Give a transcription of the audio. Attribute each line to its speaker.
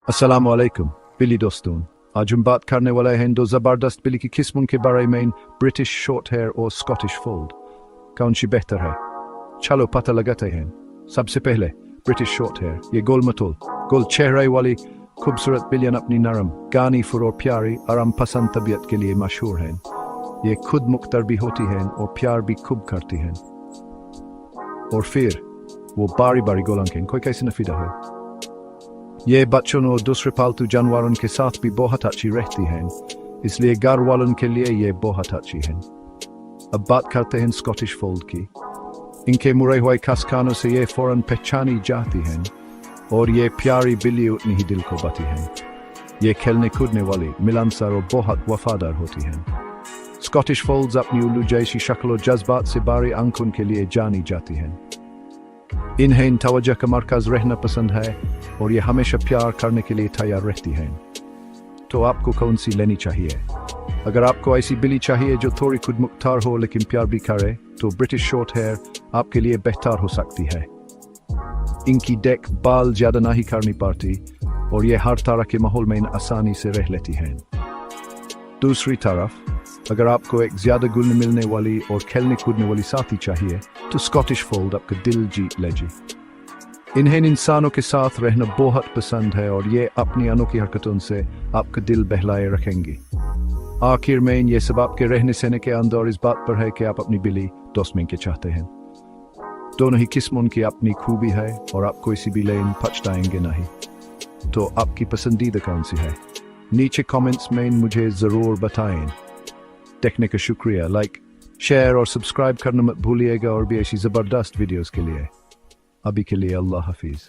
Speaker 1: अस्सलाम वालेकुम बिली दोस्तों, आज हम बात करने वाले हैं दो ज़बरदस्त बिली की किस्मों के बारे में, ब्रिटिश शॉर्ट हेयर और स्कॉटिश फोल्ड। कौन सी बेहतर है? चलो पता लगाते हैं। सबसे पहले ब्रिटिश शॉर्ट हेयर, ये गोल मतुल गोल चेहरे वाली खूबसूरत बिलियन अपनी नरम गानी फुर और प्यारी आराम पसंद तबीयत के लिए मशहूर हैं। ये खुद मुख्तर भी होती हैं और प्यार भी खूब करती हैं। और फिर वो बारी बारी गोलंकें कोई कैसे नफीदा है। ये बच्चों और दूसरे पालतू जानवरों के साथ भी बहुत अच्छी रहती हैं, इसलिए घर वालों के लिए ये बहुत अच्छी हैं। अब बात करते हैं स्कॉटिश फोल्ड की। इनके मुड़े हुए खसखानों से ये फौरन पहचानी जाती हैं और ये प्यारी बिल्ली उतनी ही दिल को बाती हैं। ये खेलने कूदने वाली, मिलनसार और बहुत वफादार होती हैं। स्कॉटिश फोल्ड्स अपनी उल्लू जैसी शक्ल और जज्बात से बारी आंखों के लिए जानी जाती हैं। इन्हें तवज्जो का मरकज रहना पसंद है और ये हमेशा प्यार करने के लिए तैयार रहती हैं। तो आपको कौन सी लेनी चाहिए? अगर आपको ऐसी बिल्ली चाहिए जो थोड़ी खुद मुख्तार हो लेकिन प्यार भी करे, तो ब्रिटिश शॉर्ट हेयर आपके लिए बेहतर हो सकती है। इनकी देख बाल ज्यादा नहीं करनी पड़ती और ये हर तरह के माहौल में आसानी से रह लेती हैं। दूसरी तरफ अगर आपको एक ज्यादा गुल मिलने वाली और खेलने कूदने वाली साथी चाहिए, तो स्कॉटिश फोल्ड आपका दिल जीत लेगी। इन्हें इंसानों के साथ रहना बहुत पसंद है और ये अपनी अनोखी हरकतों से आपका दिल बहलाए रखेंगी। आखिर में ये सब आपके रहने सहने के अंदर इस बात पर है कि आप अपनी बिल्ली दोस्त में के चाहते हैं। दोनों ही किस्मों की अपनी खूबी है और आप कोई सी भी लेन पछताएंगे नहीं। तो आपकी पसंदीदा कौन सी है? नीचे कमेंट्स में मुझे ज़रूर बताएं। देखने का शुक्रिया। लाइक, शेयर और सब्सक्राइब करना मत भूलिएगा और भी ऐसी ज़बरदस्त वीडियोस के लिए। अभी के लिए अल्लाह हाफिज़।